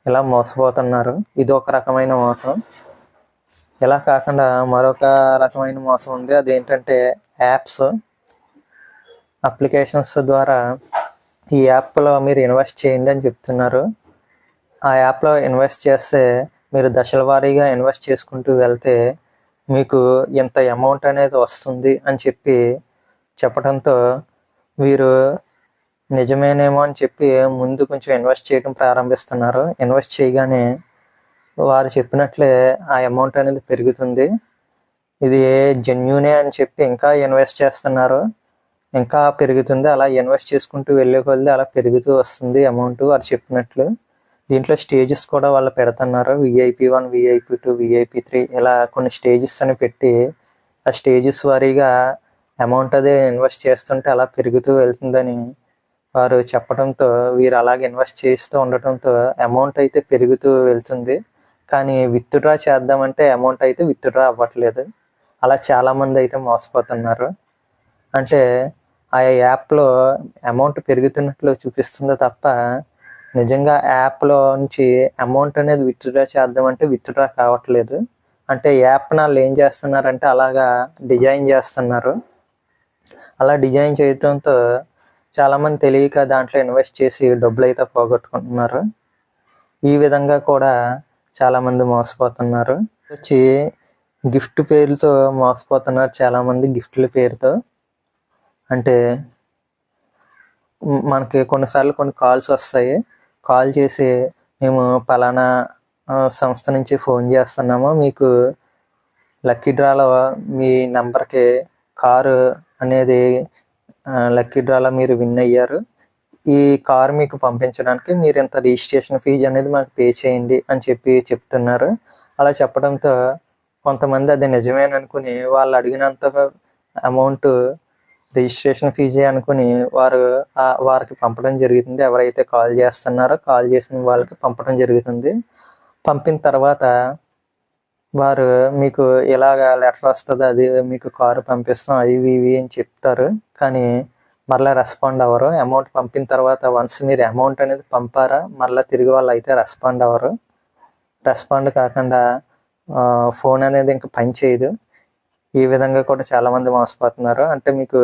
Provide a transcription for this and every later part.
ఇలా మోసపోతున్నారు. ఇది ఒక రకమైన మోసం. ఇలా కాకుండా మరొక రకమైన మోసం ఉంది. అదేంటంటే యాప్స్, అప్లికేషన్స్ ద్వారా ఈ యాప్లో మీరు ఇన్వెస్ట్ చేయండి అని చెప్తున్నారు. ఆ యాప్లో ఇన్వెస్ట్ చేస్తే మీరు దశల వారీగా ఇన్వెస్ట్ చేసుకుంటూ వెళ్తే మీకు ఇంత అమౌంట్ అనేది వస్తుంది అని చెప్పడంతో వీరు నిజమేనేమో అని చెప్పి ముందు కొంచెం ఇన్వెస్ట్ చేయడం ప్రారంభిస్తున్నారు. ఇన్వెస్ట్ చేయగానే వారు చెప్పినట్లే ఆ అమౌంట్ అనేది పెరుగుతుంది. ఇది జెన్యూనే అని చెప్పి ఇంకా ఇన్వెస్ట్ చేస్తున్నారు. ఇంకా పెరుగుతుంది. అలా ఇన్వెస్ట్ చేసుకుంటూ వెళ్ళే కొద్దీ అలా పెరుగుతూ వస్తుంది అమౌంట్ వారు చెప్పినట్లు. దీంట్లో స్టేజెస్ కూడా వాళ్ళు పెడుతున్నారు. VIP1, VIP2, VIP3 ఇలా కొన్ని స్టేజెస్ అని పెట్టి ఆ స్టేజెస్ వారీగా అమౌంట్ అదే ఇన్వెస్ట్ చేస్తుంటే అలా పెరుగుతూ వెళ్తుందని వారు చెప్పడంతో వీరు అలాగే ఇన్వెస్ట్ చేస్తూ ఉండటంతో అమౌంట్ అయితే పెరుగుతూ వెళ్తుంది. కానీ విత్డ్రా చేద్దామంటే అమౌంట్ అయితే విత్డ్రా అవ్వట్లేదు. అలా చాలామంది అయితే మోసపోతున్నారు. అంటే ఆ యాప్లో అమౌంట్ పెరుగుతున్నట్లు చూపిస్తుంది తప్ప నిజంగా యాప్లో నుంచి అమౌంట్ అనేది విత్డ్రా చేద్దామంటే విత్డ్రా కావట్లేదు. అంటే యాప్ని వాళ్ళు ఏం చేస్తున్నారంటే అలాగా డిజైన్ చేస్తున్నారు. అలా డిజైన్ చేయడంతో చాలామంది తెలియక దాంట్లో ఇన్వెస్ట్ చేసి డబ్బులు అయితే పోగొట్టుకుంటున్నారు. ఈ విధంగా కూడా చాలామంది మోసపోతున్నారు. వచ్చి గిఫ్ట్ పేరుతో మోసపోతున్నారు చాలామంది. గిఫ్ట్ల పేరుతో అంటే మనకి కొన్నిసార్లు కొన్ని కాల్స్ వస్తాయి. కాల్ చేసి మేము పలానా సంస్థ నుంచి ఫోన్ చేస్తున్నాము, మీకు లక్కీ డ్రాలో మీ నెంబర్కి కారు అనేది లక్కీ డ్రాలో మీరు విన్ అయ్యారు, ఈ కారు మీకు పంపించడానికి మీరు ఇంత రిజిస్ట్రేషన్ ఫీజు అనేది మాకు పే చేయండి అని చెప్తున్నారు. అలా చెప్పడంతో కొంతమంది అది నిజమేననుకుని వాళ్ళు అడిగినంత అమౌంట్ రిజిస్ట్రేషన్ ఫీజే అనుకుని వారికి పంపడం జరుగుతుంది. ఎవరైతే కాల్ చేస్తున్నారో కాల్ చేసిన వాళ్ళకి పంపడం జరుగుతుంది. పంపిన తర్వాత వారు మీకు ఇలాగ లెటర్ వస్తుంది, అది మీకు కారు పంపిస్తాం, అవి ఇవి అని చెప్తారు. కానీ మరలా రెస్పాండ్ అవ్వరు. అమౌంట్ పంపిన తర్వాత వన్స్ మీరు అమౌంట్ అనేది పంపారా మరలా తిరిగి వాళ్ళు అయితే రెస్పాండ్ అవ్వరు. రెస్పాండ్ కాకుండా ఫోన్ అనేది ఇంకా పని చేయదు. ఈ విధంగా కూడా చాలామంది మోసపోతున్నారు. అంటే మీకు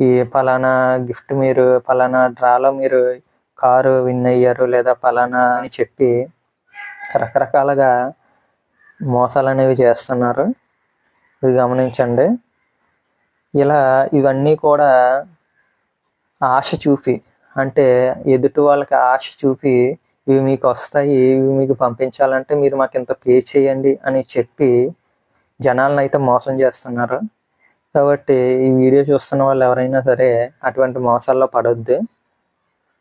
ఈ పలానా గిఫ్ట్, మీరు పలానా డ్రాలో మీరు కారు విన్ అయ్యారు లేదా పలానా అని చెప్పి రకరకాలుగా మోసాలు అనేవి చేస్తున్నారు. ఇది గమనించండి. ఇలా ఇవన్నీ కూడా ఆశ చూపి, అంటే ఎదుటి వాళ్ళకి ఆశ చూపి ఇవి మీకు వస్తాయి, ఇవి మీకు పంపించాలంటే మీరు మాకు ఇంత పే చేయండి అని చెప్పి జనాలను అయితే మోసం చేస్తున్నారు. కాబట్టి ఈ వీడియో చూస్తున్న వాళ్ళు ఎవరైనా సరే అటువంటి మోసాల్లో పడొద్దు.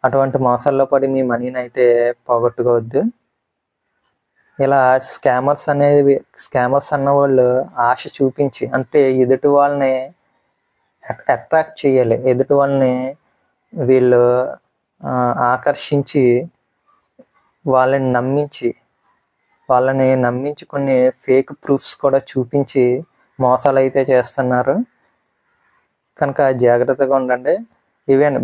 అటువంటి మోసాల్లో పడి మీ మనీని అయితే పోగొట్టుకోవద్దు. ఇలా స్కామర్స్ అన్న వాళ్ళు ఆశ చూపించి, అంటే ఎదుటి వాళ్ళని అట్రాక్ట్ చేయాలి, ఎదుటి వాళ్ళని వీళ్ళు ఆకర్షించి వాళ్ళని నమ్మించి కొన్ని ఫేక్ ప్రూఫ్స్ కూడా చూపించి మోసాలు అయితే చేస్తున్నారు. కనుక జాగ్రత్తగా ఉండండి. ఈవెన్